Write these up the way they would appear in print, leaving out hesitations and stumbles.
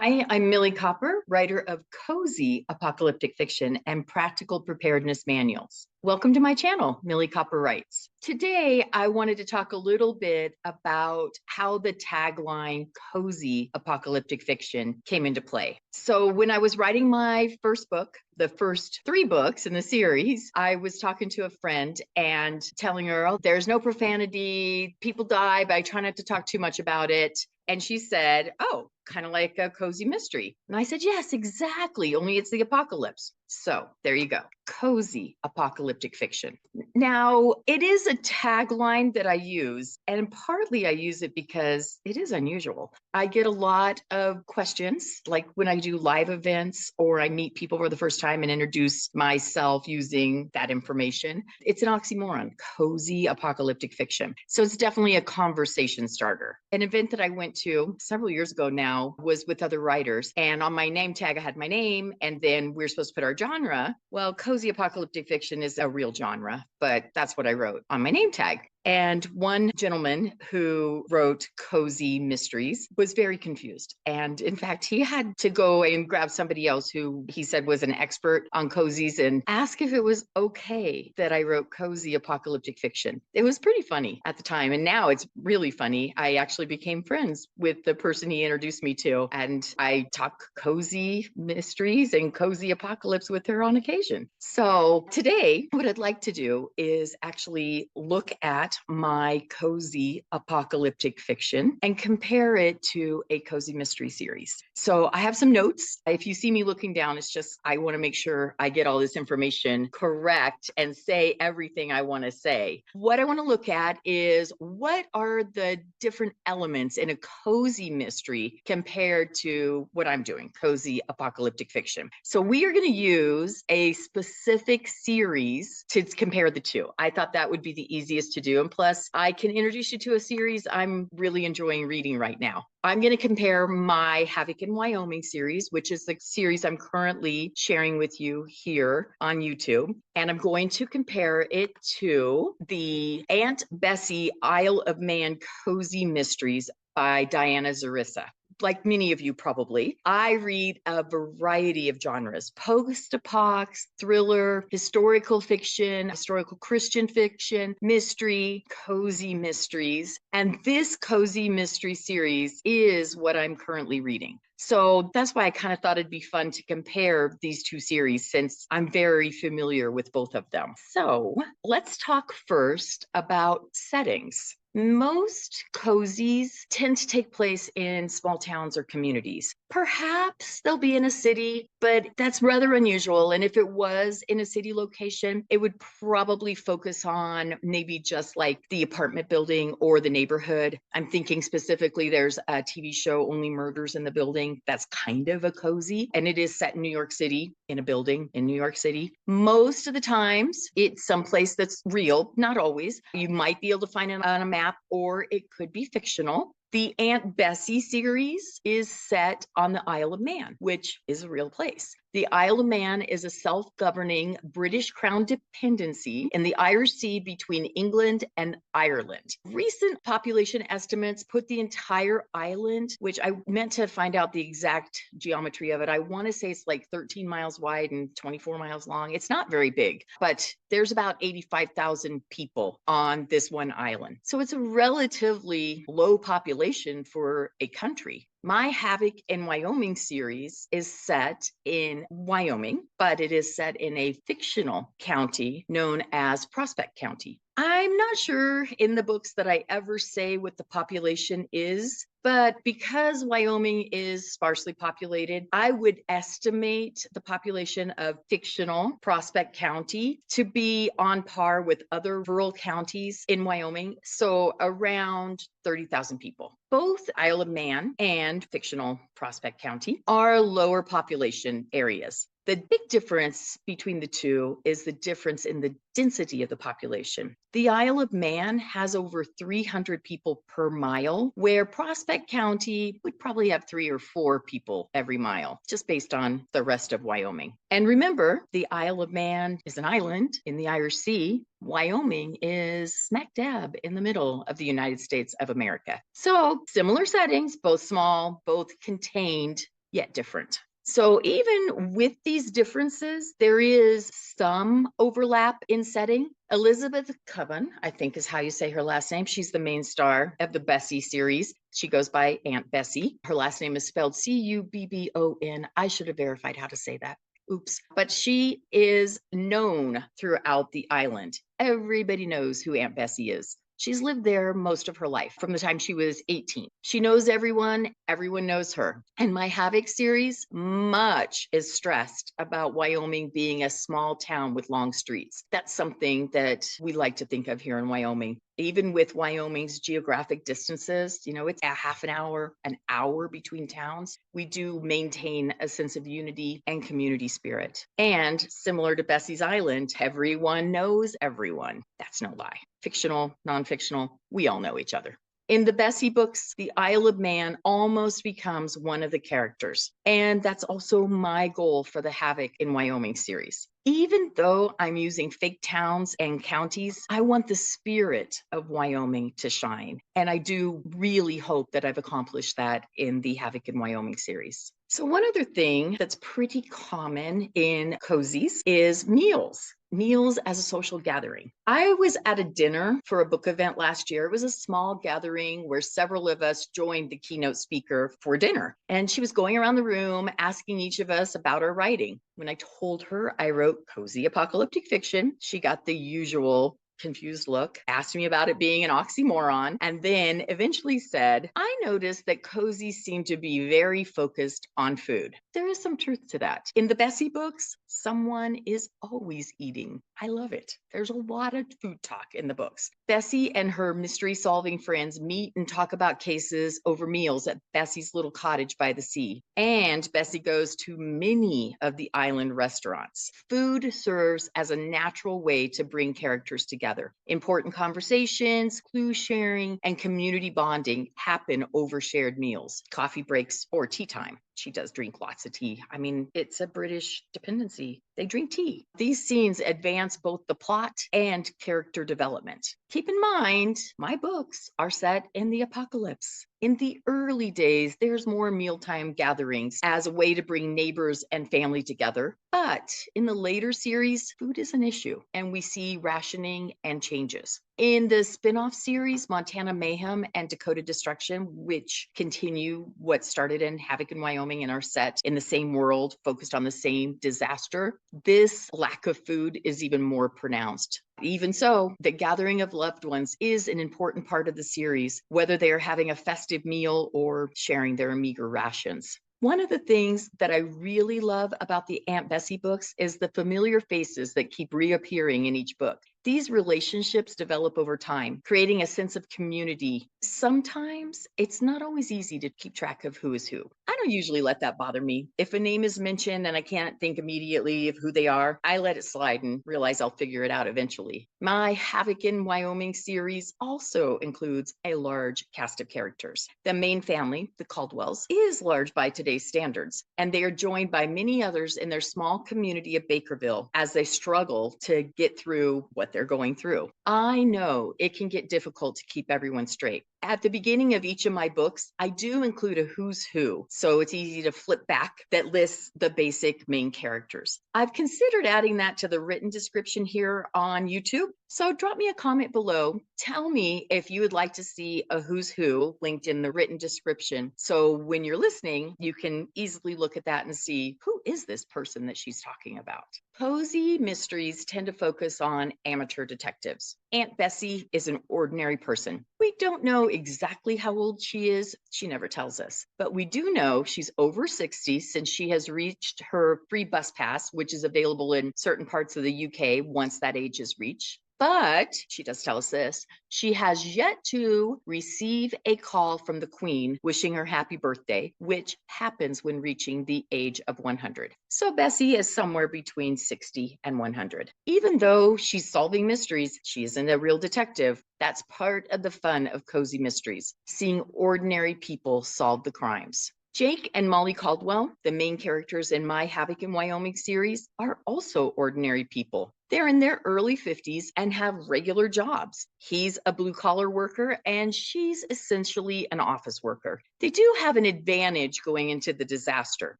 Hi, I'm Millie Copper, writer of Cozy Apocalyptic Fiction and Practical Preparedness Manuals. Welcome to my channel, Millie Copper Writes. Today, I wanted to talk a little bit about how the tagline Cozy Apocalyptic Fiction came into play. So when I was writing my first book, the first 3 books in the series, I was talking to a friend and telling her, oh, there's no profanity, people die, but I try not to talk too much about it. And she said, oh, kind of like a cozy mystery. And I said, yes, exactly. Only it's the apocalypse. So there you go. Cozy apocalyptic fiction. Now, it is a tagline that I use, and partly I use it because it is unusual. I get a lot of questions, like when I do live events or I meet people for the first time and introduce myself using that information. It's an oxymoron, cozy apocalyptic fiction. So it's definitely a conversation starter. An event that I went to several years ago now was with other writers, and on my name tag, I had my name, and then we're supposed to put our genre. Well, cozy apocalyptic fiction is a real genre, but that's what I wrote on my name tag. And one gentleman who wrote cozy mysteries was very confused. And in fact, he had to go and grab somebody else who he said was an expert on cozies and ask if it was okay that I wrote cozy apocalyptic fiction. It was pretty funny at the time. And now it's really funny. I actually became friends with the person he introduced me to. And I talk cozy mysteries and cozy apocalypse with her on occasion. So today, what I'd like to do is actually look at my cozy apocalyptic fiction and compare it to a cozy mystery series. So I have some notes. If you see me looking down, it's just I want to make sure I get all this information correct and say everything I want to say. What I want to look at is what are the different elements in a cozy mystery compared to what I'm doing, cozy apocalyptic fiction. So we are going to use a specific series to compare the two. I thought that would be the easiest to do. And plus, I can introduce you to a series I'm really enjoying reading right now. I'm going to compare my Havoc in Wyoming series, which is the series I'm currently sharing with you here on YouTube. And I'm going to compare it to the Aunt Bessie Isle of Man Cozy Mysteries by Diana Zarissa. Like many of you probably, I read a variety of genres: post-apoc, thriller, historical fiction, historical Christian fiction, mystery, cozy mysteries. And this cozy mystery series is what I'm currently reading. So that's why I kind of thought it'd be fun to compare these two series since I'm very familiar with both of them. So let's talk first about settings. Most cozies tend to take place in small towns or communities. Perhaps they'll be in a city, but that's rather unusual. And if it was in a city location, it would probably focus on maybe just like the apartment building or the neighborhood. I'm thinking specifically there's a TV show, Only Murders in the Building. That's kind of a cozy, and it is set in New York City, in a building in New York City. Most of the times it's someplace that's real, not always. You might be able to find it on a map, or it could be fictional. The Aunt Bessie series is set on the Isle of Man, which is a real place. The Isle of Man is a self-governing British Crown dependency in the Irish Sea between England and Ireland. Recent population estimates put the entire island, which I meant to find out the exact geometry of it. I want to say it's like 13 miles wide and 24 miles long. It's not very big, but there's about 85,000 people on this one island. So it's a relatively low population for a country. My Havoc in Wyoming series is set in Wyoming, but it is set in a fictional county known as Prospect County. I'm not sure in the books that I ever say what the population is, but because Wyoming is sparsely populated, I would estimate the population of fictional Prospect County to be on par with other rural counties in Wyoming, so around 30,000 people. Both Isle of Man and fictional Prospect County are lower population areas. The big difference between the two is the difference in the density of the population. The Isle of Man has over 300 people per mile, where Prospect County would probably have 3 or 4 people every mile, just based on the rest of Wyoming. And remember, the Isle of Man is an island in the Irish Sea. Wyoming is smack dab in the middle of the United States of America. So similar settings, both small, both contained yet different. So even with these differences, there is some overlap in setting. Elizabeth Coven, I think is how you say her last name. She's the main star of the Bessie series. She goes by Aunt Bessie. Her last name is spelled Cubbon. I should have verified how to say that. Oops. But she is known throughout the island. Everybody knows who Aunt Bessie is. She's lived there most of her life from the time she was 18. She knows everyone, everyone knows her. And my Havoc series, much is stressed about Wyoming being a small town with long streets. That's something that we like to think of here in Wyoming. Even with Wyoming's geographic distances, it's a half an hour between towns. We do maintain a sense of unity and community spirit. And similar to Bessie's Island, everyone knows everyone. That's no lie. Fictional, non-fictional, we all know each other. In the Bessie books, the Isle of Man almost becomes one of the characters. And that's also my goal for the Havoc in Wyoming series. Even though I'm using fake towns and counties, I want the spirit of Wyoming to shine. And I do really hope that I've accomplished that in the Havoc in Wyoming series. So one other thing that's pretty common in cozies is meals. Meals as a social gathering. I was at a dinner for a book event last year. It was a small gathering where several of us joined the keynote speaker for dinner. And she was going around the room asking each of us about our writing. When I told her I wrote Cozy Apocalyptic Fiction, she got the usual confused look, asked me about it being an oxymoron, and then eventually said, I noticed that cozies seem to be very focused on food. There is some truth to that. In the Bessie books, someone is always eating. I love it. There's a lot of food talk in the books. Bessie and her mystery-solving friends meet and talk about cases over meals at Bessie's little cottage by the sea. And Bessie goes to many of the island restaurants. Food serves as a natural way to bring characters together. Important conversations, clue sharing, and community bonding happen over shared meals, coffee breaks, or tea time. She does drink lots of tea. I mean, it's a British dependency. They drink tea. These scenes advance both the plot and character development. Keep in mind, my books are set in the apocalypse. In the early days, there's more mealtime gatherings as a way to bring neighbors and family together. But in the later series, food is an issue, and we see rationing and changes. In the spin-off series, Montana Mayhem and Dakota Destruction, which continue what started in Havoc in Wyoming and are set in the same world, focused on the same disaster, this lack of food is even more pronounced. Even so, the gathering of loved ones is an important part of the series, whether they are having a festive meal or sharing their meager rations. One of the things that I really love about the Aunt Bessie books is the familiar faces that keep reappearing in each book. These relationships develop over time, creating a sense of community. Sometimes it's not always easy to keep track of who is who. I don't usually let that bother me. If a name is mentioned and I can't think immediately of who they are, I let it slide and realize I'll figure it out eventually. My Havoc in Wyoming series also includes a large cast of characters. The main family, the Caldwells, is large by today's standards, and they are joined by many others in their small community of Bakerville as they struggle to get through what they're going through. I know it can get difficult to keep everyone straight. At the beginning of each of my books, I do include a who's who, so it's easy to flip back that lists the basic main characters. I've considered adding that to the written description here on YouTube, so drop me a comment below. Tell me if you would like to see a who's who linked in the written description, so when you're listening, you can easily look at that and see, who is this person that she's talking about? Cozy mysteries tend to focus on amateur detectives. Aunt Bessie is an ordinary person. We don't know exactly how old she is. She never tells us. But we do know she's over 60 since she has reached her free bus pass, which is available in certain parts of the UK once that age is reached. But she does tell us this, she has yet to receive a call from the Queen wishing her happy birthday, which happens when reaching the age of 100. So Bessie is somewhere between 60 and 100. Even though she's solving mysteries, she isn't a real detective. That's part of the fun of cozy mysteries, seeing ordinary people solve the crimes. Jake and Molly Caldwell, the main characters in my Havoc in Wyoming series, are also ordinary people. They're in their early 50s and have regular jobs. He's a blue collar worker and she's essentially an office worker. They do have an advantage going into the disaster.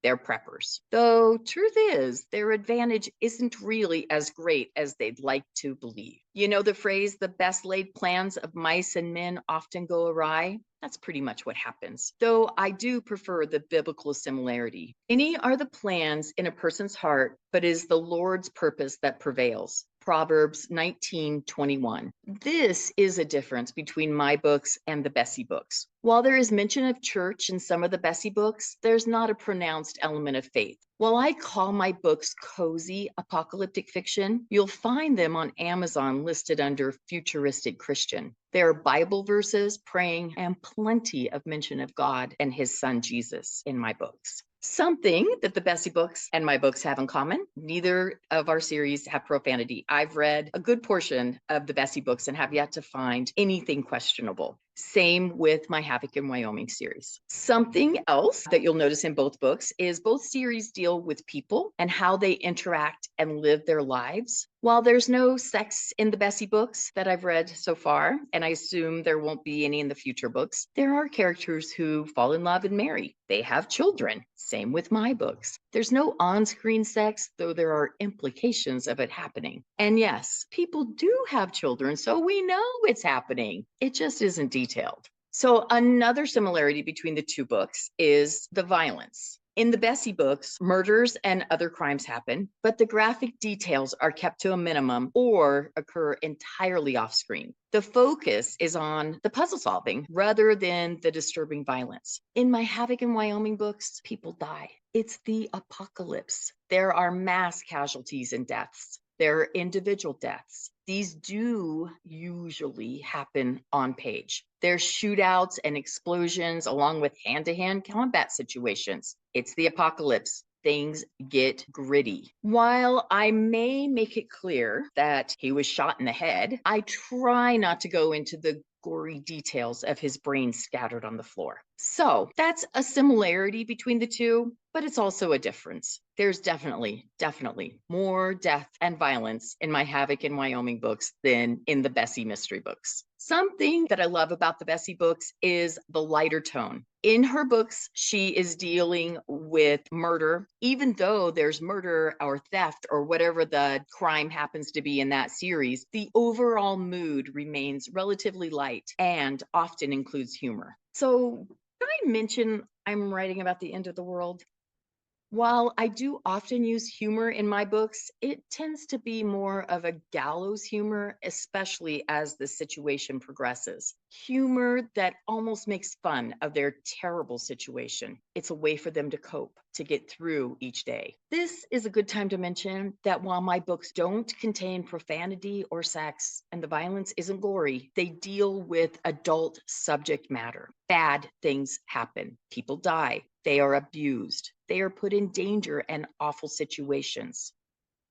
They're preppers. Though, truth is, their advantage isn't really as great as they'd like to believe. You know the phrase, the best laid plans of mice and men often go awry? That's pretty much what happens. Though I do prefer the biblical similarity. Any are the plans in a person's heart, but it is the Lord's purpose that prevails. Proverbs 19:21. This is a difference between my books and the Bessie books. While there is mention of church in some of the Bessie books, there's not a pronounced element of faith. While I call my books cozy apocalyptic fiction, you'll find them on Amazon listed under futuristic Christian. There are Bible verses, praying, and plenty of mention of God and his son Jesus in my books. Something that the Bessie books and my books have in common: neither of our series have profanity. I've read a good portion of the Bessie books and have yet to find anything questionable. Same with my Havoc in Wyoming series. Something else that you'll notice in both books is both series deal with people and how they interact and live their lives. While there's no sex in the Bessie books that I've read so far, and I assume there won't be any in the future books, there are characters who fall in love and marry. They have children. Same with my books. There's no on-screen sex, though there are implications of it happening. And yes, people do have children, so we know it's happening. It just isn't detailed. So another similarity between the two books is the violence. In the Bessie books, murders and other crimes happen, but the graphic details are kept to a minimum or occur entirely off screen. The focus is on the puzzle solving rather than the disturbing violence. In my Havoc in Wyoming books, people die. It's the apocalypse. There are mass casualties and deaths. There are individual deaths. These do usually happen on page. There's shootouts and explosions along with hand-to-hand combat situations. It's the apocalypse. Things get gritty. While I may make it clear that he was shot in the head, I try not to go into the gory details of his brain scattered on the floor. So that's a similarity between the two, but it's also a difference. There's definitely more death and violence in my Havoc in Wyoming books than in the Bessie mystery books. Something that I love about the Bessie books is the lighter tone. In her books, she is dealing with murder, even though there's murder or theft or whatever the crime happens to be in that series, the overall mood remains relatively light and often includes humor. So, did I mention I'm writing about the end of the world? While I do often use humor in my books, it tends to be more of a gallows humor, especially as the situation progresses. Humor that almost makes fun of their terrible situation. It's a way for them to cope, to get through each day. This is a good time to mention that while my books don't contain profanity or sex, and the violence isn't gory, they deal with adult subject matter. Bad things happen. People die. They are abused. They are put in danger and awful situations.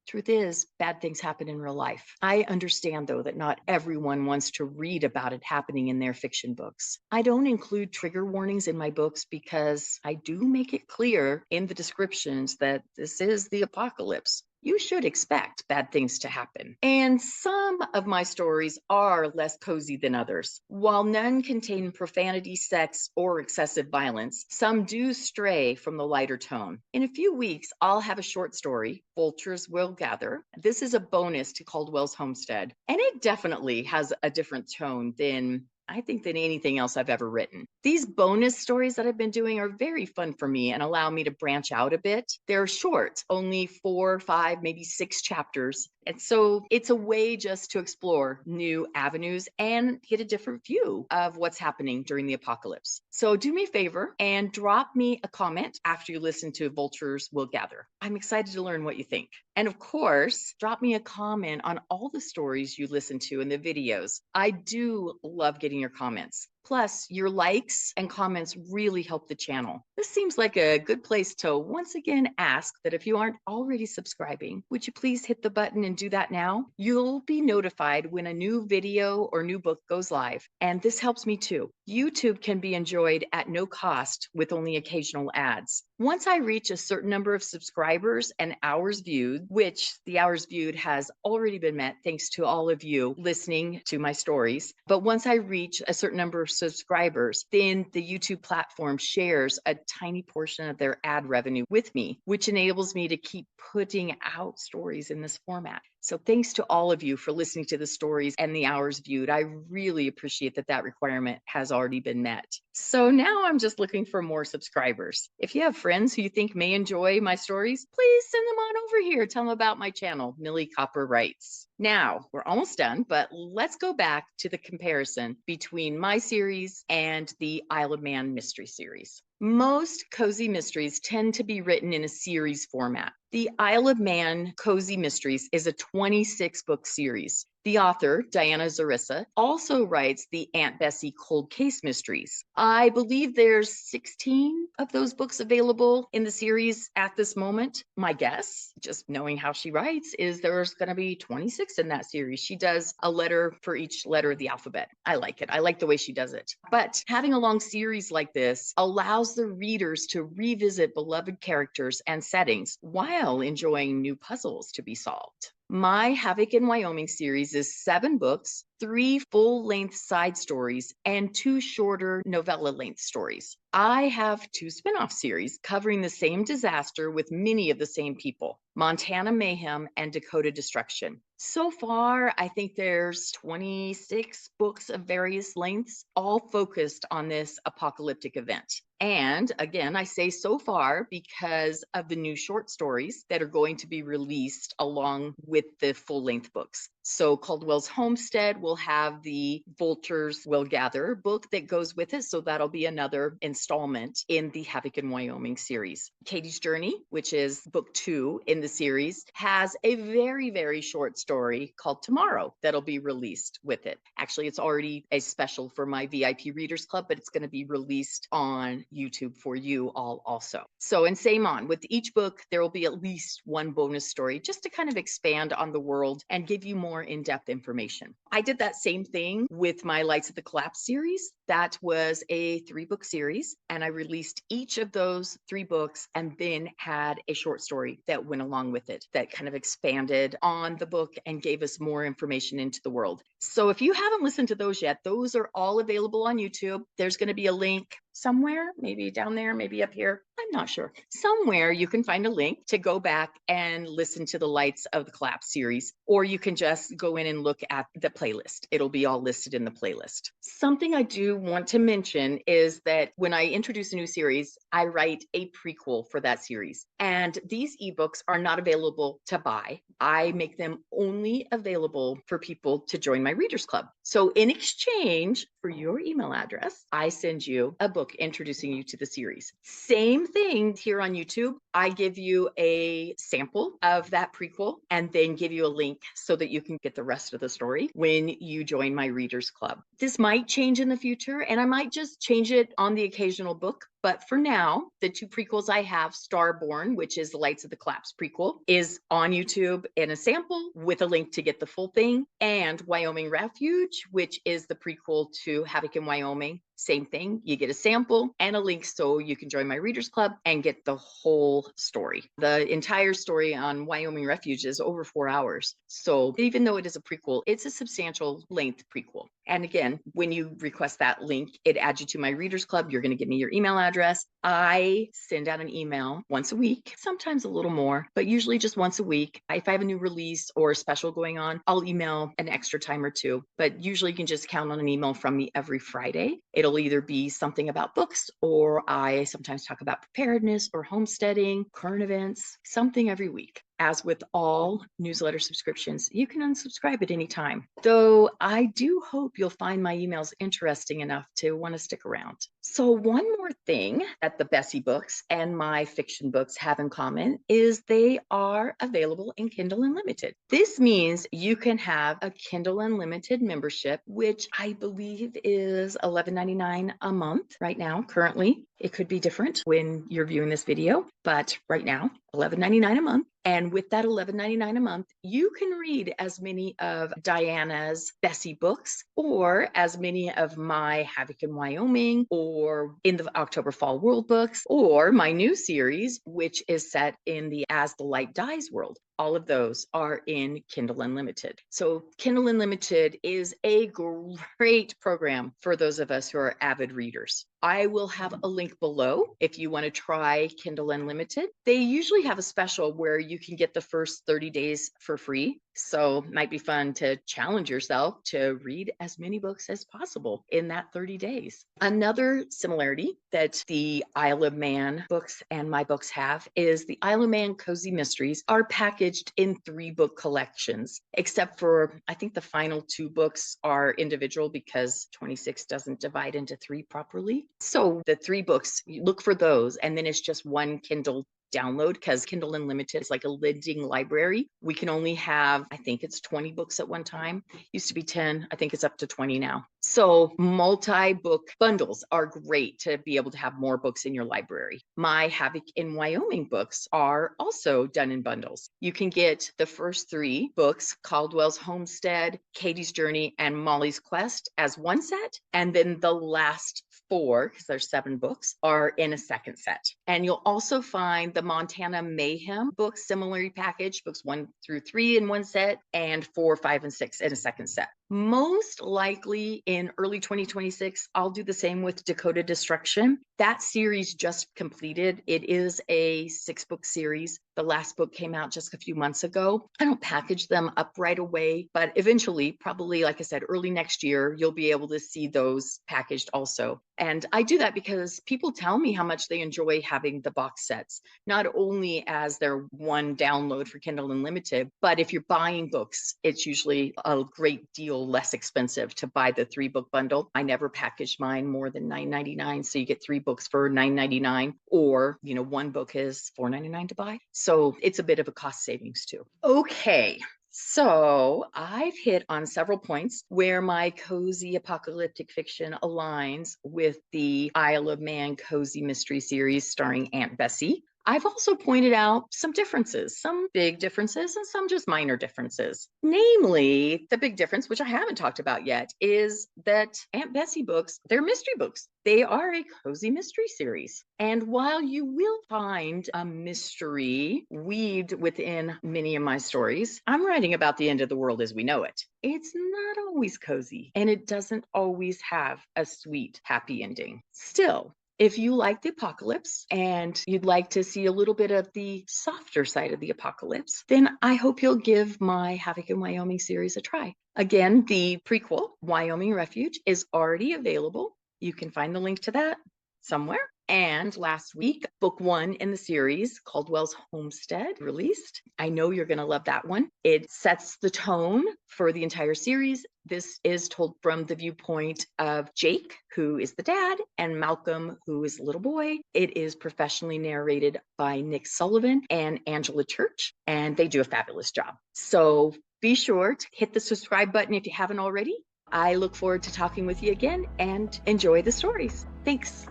Truth is, bad things happen in real life. I understand, though, that not everyone wants to read about it happening in their fiction books. I don't include trigger warnings in my books because I do make it clear in the descriptions that this is the apocalypse. You should expect bad things to happen. And some of my stories are less cozy than others. While none contain profanity, sex, or excessive violence, some do stray from the lighter tone. In a few weeks, I'll have a short story, Vultures Will Gather. This is a bonus to Caldwell's Homestead, and it definitely has a different tone than anything else I've ever written. These bonus stories that I've been doing are very fun for me and allow me to branch out a bit. They're short, only 4, 5, maybe 6 chapters. And so it's a way just to explore new avenues and get a different view of what's happening during the apocalypse. So do me a favor and drop me a comment after you listen to Vultures Will Gather. I'm excited to learn what you think. And of course, drop me a comment on all the stories you listen to in the videos. I do love getting your comments. Plus, your likes and comments really help the channel. This seems like a good place to once again ask that if you aren't already subscribing, would you please hit the button and do that now? You'll be notified when a new video or new book goes live, and this helps me too. YouTube can be enjoyed at no cost with only occasional ads. Once I reach a certain number of subscribers and hours viewed, which the hours viewed has already been met thanks to all of you listening to my stories, but once I reach a certain number of subscribers, then the YouTube platform shares a tiny portion of their ad revenue with me, which enables me to keep putting out stories in this format. So thanks to all of you for listening to the stories and the hours viewed. I really appreciate that requirement has already been met. So now I'm just looking for more subscribers. If you have friends who you think may enjoy my stories, please send them on over here. Tell them about my channel, Millie Copper Writes. Now, we're almost done, but let's go back to the comparison between my series and the Isle of Man mystery series. Most cozy mysteries tend to be written in a series format. The Isle of Man Cozy Mysteries is a 26-book series. The author, Diana Zarissa, also writes the Aunt Bessie Cold Case Mysteries. I believe there's 16 of those books available in the series at this moment. My guess, just knowing how she writes, is there's going to be 26 in that series. She does a letter for each letter of the alphabet. I like it. I like the way she does it. But having a long series like this allows the readers to revisit beloved characters and settings while enjoying new puzzles to be solved. My Havoc in Wyoming series is 7 books, 3 full-length side stories, and 2 shorter novella-length stories. I have 2 spin-off series covering the same disaster with many of the same people, Montana Mayhem and Dakota Destruction. So far, I think there's 26 books of various lengths, all focused on this apocalyptic event. And again, I say so far because of the new short stories that are going to be released along with the full-length books. So Caldwell's Homestead will have the Vultures Will Gather book that goes with it. So that'll be another installment in the Havoc in Wyoming series. Katie's Journey, which is book 2 in the series, has a very, very short story called Tomorrow that'll be released with it. Actually, it's already a special for my VIP Readers Club, but it's going to be released on YouTube for you all also. So, and same on, with each book, there will be at least one bonus story just to kind of expand on the world and give you more in-depth information. I did that same thing with my Lights of the Collapse series. That was a 3-book series, and I released each of those 3 books and then had a short story that went along with it that kind of expanded on the book and gave us more information into the world. So if you haven't listened to those yet, those are all available on YouTube. There's going to be a link somewhere, maybe down there, maybe up here. I'm not sure. Somewhere you can find a link to go back and listen to the Lights of the Collapse series, or you can just go in and look at the playlist. It'll be all listed in the playlist. Something I do want to mention is that when I introduce a new series, I write a prequel for that series. And these ebooks are not available to buy. I make them only available for people to join my Readers Club. So in exchange for your email address, I send you a book introducing you to the series. Same thing here on YouTube. I give you a sample of that prequel and then give you a link so that you can get the rest of the story when you join my Readers Club. This might change in the future, and I might just change it on the occasional book. But for now, the 2 prequels I have, Starborn, which is the Lights of the Collapse prequel, is on YouTube in a sample with a link to get the full thing, and Wyoming Refuge, which is the prequel to Havoc in Wyoming. Same thing, you get a sample and a link so you can join my Readers Club and get the whole story. The entire story on Wyoming Refuge is over 4 hours. So even though it is a prequel, it's a substantial length prequel. And again, when you request that link, it adds you to my Readers Club. You're going to give me your email address. I send out an email once a week, sometimes a little more, but usually just once a week. If I have a new release or a special going on, I'll email an extra time or 2. But usually you can just count on an email from me every Friday. It'll either be something about books, or I sometimes talk about preparedness or homesteading, current events, something every week. As with all newsletter subscriptions, you can unsubscribe at any time. Though I do hope you'll find my emails interesting enough to want to stick around. So, one more thing that the Bessie books and my fiction books have in common is they are available in Kindle Unlimited. This means you can have a Kindle Unlimited membership, which I believe is $11.99 a month right now, currently. It could be different when you're viewing this video, but right now, $11.99 a month. And with that $11.99 a month, you can read as many of Diana's Bessie books or as many of my Havoc in Wyoming or in the October Fall World books or my new series, which is set in the As the Light Dies world. All of those are in Kindle Unlimited. So Kindle Unlimited is a great program for those of us who are avid readers. I will have a link below if you want to try Kindle Unlimited. They usually have a special where you can get the first 30 days for free. So it might be fun to challenge yourself to read as many books as possible in that 30 days. Another similarity that the Isle of Man books and my books have is the Isle of Man Cozy Mysteries are packaged in 3-book collections, except for I think the final 2 books are individual because 26 doesn't divide into 3 properly. So the 3 books, you look for those, and then it's just one Kindle download because Kindle Unlimited is like a living library. We can only have, I think it's 20 books at one time. Used to be 10. I think it's up to 20 now. So multi-book bundles are great to be able to have more books in your library. My Havoc in Wyoming books are also done in bundles. You can get the first 3 books, Caldwell's Homestead, Katie's Journey, and Molly's Quest as one set. And then the last 4, because there's 7 books, are in a second set. And you'll also find the Montana Mayhem books similarly packaged, books 1 through 3 in one set, and 4, 5, and 6 in a second set. Most likely in early 2026, I'll do the same with Dakota Destruction. That series just completed. It is a 6-book series. The last book came out just a few months ago. I don't package them up right away, but eventually, probably, like I said, early next year, you'll be able to see those packaged also. And I do that because people tell me how much they enjoy having the box sets, not only as their one download for Kindle Unlimited, but if you're buying books, it's usually a great deal less expensive to buy the 3-book bundle. I never packaged mine more than $9.99, so you get 3 books for $9.99, or 1 book is $4.99 to buy. So it's a bit of a cost savings too. Okay. So I've hit on several points where my cozy apocalyptic fiction aligns with the Isle of Man cozy mystery series starring Aunt Bessie. I've also pointed out some differences, some big differences and some just minor differences. Namely, the big difference, which I haven't talked about yet, is that Aunt Bessie books, they're mystery books. They are a cozy mystery series. And while you will find a mystery weaved within many of my stories, I'm writing about the end of the world as we know it. It's not always cozy, and it doesn't always have a sweet, happy ending. Still, if you like the apocalypse and you'd like to see a little bit of the softer side of the apocalypse, then I hope you'll give my Havoc in Wyoming series a try. Again, the prequel, Wyoming Refuge, is already available. You can find the link to that somewhere. And last week, book 1 in the series, Caldwell's Homestead, released. I know you're going to love that one. It sets the tone for the entire series. This is told from the viewpoint of Jake, who is the dad, and Malcolm, who is the little boy. It is professionally narrated by Nick Sullivan and Angela Church, and they do a fabulous job. So be sure to hit the subscribe button if you haven't already. I look forward to talking with you again, and enjoy the stories. Thanks.